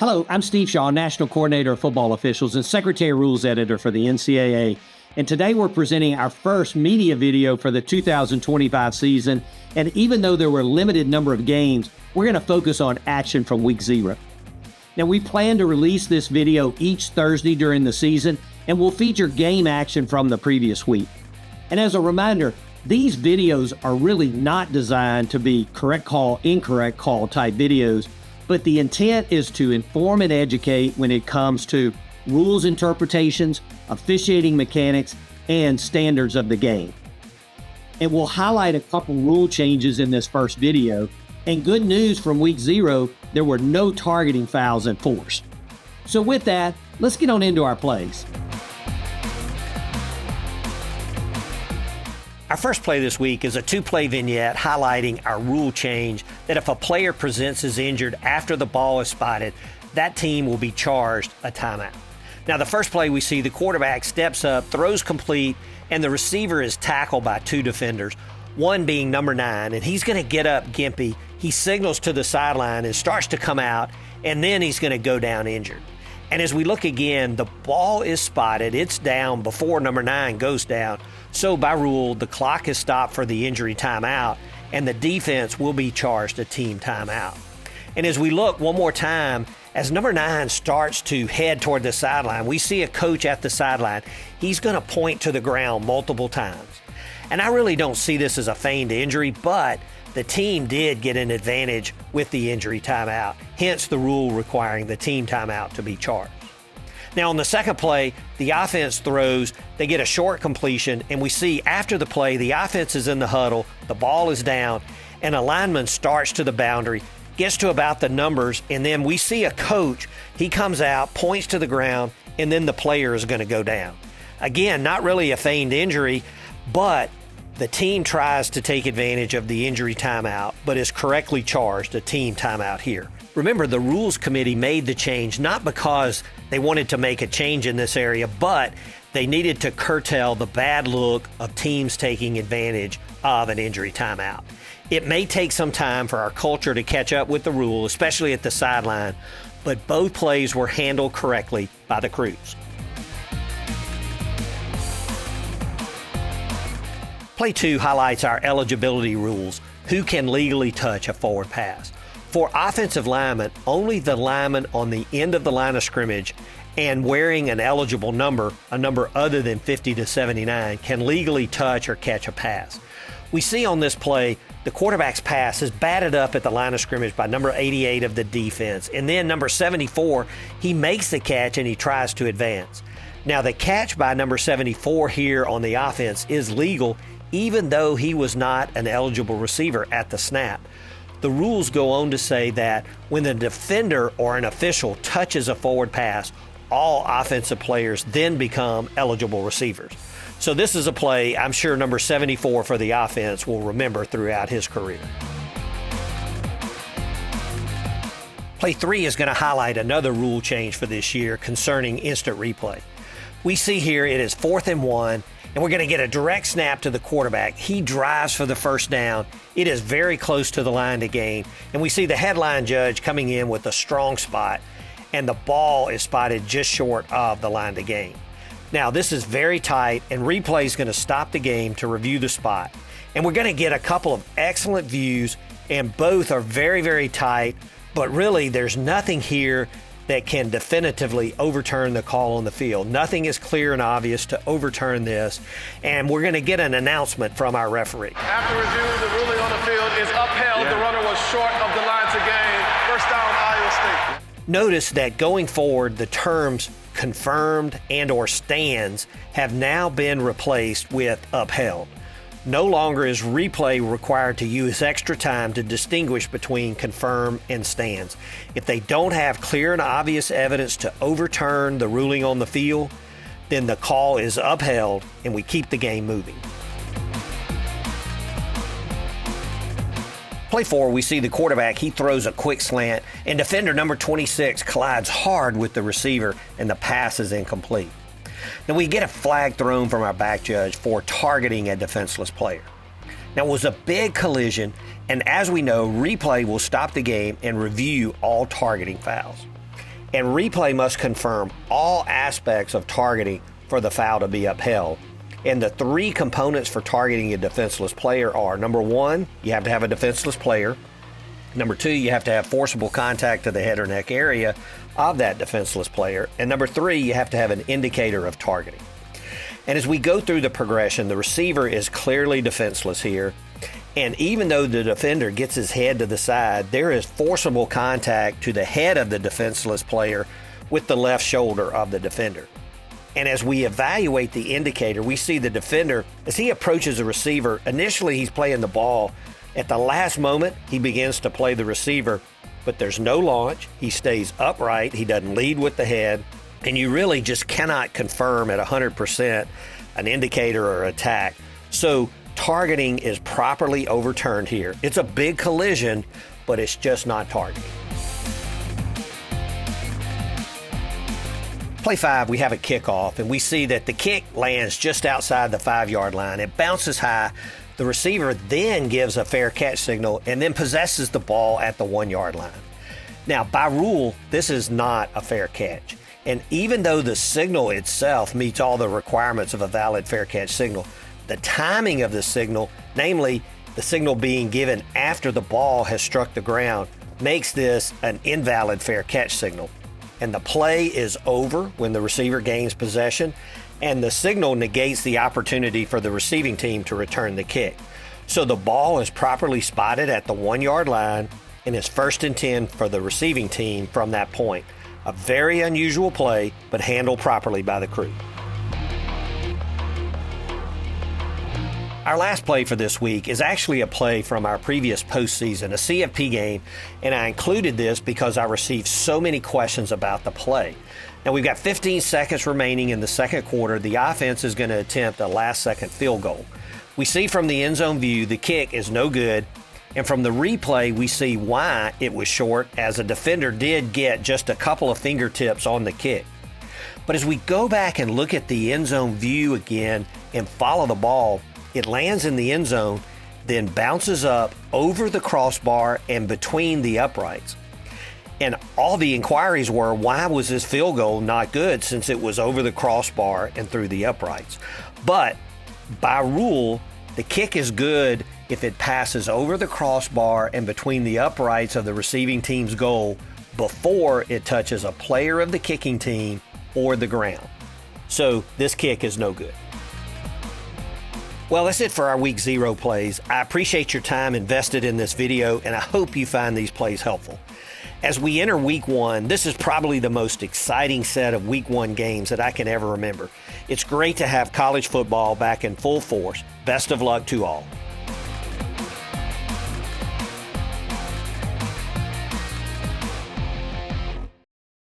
Hello, I'm Steve Shaw, National Coordinator of Football Officials and Secretary Rules Editor for the NCAA. And today we're presenting our first media video for the 2025 season. And even though there were a limited number of games, we're going to focus on action from week 0. Now, we plan to release this video each Thursday during the season, and we'll feature game action from the previous week. And as a reminder, these videos are really not designed to be correct call, incorrect call type videos, but the intent is to inform and educate when it comes to rules interpretations, officiating mechanics, and standards of the game. And we'll highlight a couple rule changes in this first video. And good news from week 0, there were no targeting fouls enforced. So with that, let's get on into our plays. Our first play this week is a 2-play vignette highlighting our rule change that if a player presents as injured after the ball is spotted, that team will be charged a timeout. Now, the first play we see the quarterback steps up, throws complete, and the receiver is tackled by 2 defenders, one being number 9, and he's going to get up gimpy. He signals to the sideline and starts to come out, and then he's going to go down injured. And as we look again, the ball is spotted. It's down before number 9 goes down. So by rule, the clock is stopped for the injury timeout, and the defense will be charged a team timeout. And as we look one more time, as number 9 starts to head toward the sideline, we see a coach at the sideline. He's going to point to the ground multiple times. And I really don't see this as a feigned injury, but the team did get an advantage with the injury timeout, hence the rule requiring the team timeout to be charged. Now, on the second play, the offense throws, they get a short completion, and we see after the play, the offense is in the huddle, the ball is down, and a lineman starts to the boundary, gets to about the numbers, and then we see a coach. He comes out, points to the ground, and then the player is going to go down. Again, not really a feigned injury, but the team tries to take advantage of the injury timeout, but is correctly charged a team timeout here. Remember, the Rules Committee made the change not because they wanted to make a change in this area, but they needed to curtail the bad look of teams taking advantage of an injury timeout. It may take some time for our culture to catch up with the rule, especially at the sideline, but both plays were handled correctly by the crews. Play 2 highlights our eligibility rules, who can legally touch a forward pass. For offensive linemen, only the lineman on the end of the line of scrimmage and wearing an eligible number, a number other than 50 to 79, can legally touch or catch a pass. We see on this play, the quarterback's pass is batted up at the line of scrimmage by number 88 of the defense. And then number 74, he makes the catch and he tries to advance. Now, the catch by number 74 here on the offense is legal, even though he was not an eligible receiver at the snap. The rules go on to say that when the defender or an official touches a forward pass, all offensive players then become eligible receivers. So this is a play I'm sure number 74 for the offense will remember throughout his career. Play 3 is going to highlight another rule change for this year concerning instant replay. We see here it is 4th and 1, and we're going to get a direct snap to the quarterback. He drives for the first down. It is very close to the line to gain, and we see the headline judge coming in with a strong spot, and the ball is spotted just short of the line to gain. Now, this is very tight, and replay is going to stop the game to review the spot. And we're going to get a couple of excellent views, and both are very, very tight, but really there's nothing here that can definitively overturn the call on the field. Nothing is clear and obvious to overturn this, and we're going to get an announcement from our referee. After review, the ruling on the field is upheld. The runner was short of the line to gain. First down, Iowa State. Notice that going forward, the terms confirmed and or stands have now been replaced with upheld. No longer is replay required to use extra time to distinguish between confirm and stands. If they don't have clear and obvious evidence to overturn the ruling on the field, then the call is upheld and we keep the game moving. Play 4, we see the quarterback, he throws a quick slant, and defender number 26 collides hard with the receiver, and the pass is incomplete. Now, we get a flag thrown from our back judge for targeting a defenseless player. Now, it was a big collision, and as we know, replay will stop the game and review all targeting fouls. And replay must confirm all aspects of targeting for the foul to be upheld. And the three components for targeting a defenseless player are, number one, you have to have a defenseless player. Number two, you have to have forcible contact to the head or neck area of that defenseless player. And number three, you have to have an indicator of targeting. And as we go through the progression, the receiver is clearly defenseless here. And even though the defender gets his head to the side, there is forcible contact to the head of the defenseless player with the left shoulder of the defender. And as we evaluate the indicator, we see the defender, as he approaches the receiver, initially he's playing the ball. At the last moment, he begins to play the receiver, but there's no launch. He stays upright. He doesn't lead with the head. And you really just cannot confirm at 100% an indicator or attack. So targeting is properly overturned here. It's a big collision, but it's just not targeting. Play 5, we have a kickoff, and we see that the kick lands just outside the 5-yard line. It bounces high. The receiver then gives a fair catch signal and then possesses the ball at the 1-yard line. Now, by rule, this is not a fair catch. And even though the signal itself meets all the requirements of a valid fair catch signal, the timing of the signal, namely the signal being given after the ball has struck the ground, makes this an invalid fair catch signal. And the play is over when the receiver gains possession, and the signal negates the opportunity for the receiving team to return the kick. So the ball is properly spotted at the 1-yard line and is 1st and 10 for the receiving team from that point. A very unusual play, but handled properly by the crew. Our last play for this week is actually a play from our previous postseason, a CFP game, and I included this because I received so many questions about the play. Now we've got 15 seconds remaining in the second quarter. The offense is going to attempt a last-second field goal. We see from the end zone view the kick is no good, and from the replay we see why it was short, as a defender did get just a couple of fingertips on the kick. But as we go back and look at the end zone view again and follow the ball, it lands in the end zone, then bounces up over the crossbar and between the uprights. And all the inquiries were, why was this field goal not good since it was over the crossbar and through the uprights? But by rule, the kick is good if it passes over the crossbar and between the uprights of the receiving team's goal before it touches a player of the kicking team or the ground. So this kick is no good. Well, that's it for our Week 0 plays. I appreciate your time invested in this video, and I hope you find these plays helpful. As we enter Week 1, this is probably the most exciting set of Week 1 games that I can ever remember. It's great to have college football back in full force. Best of luck to all.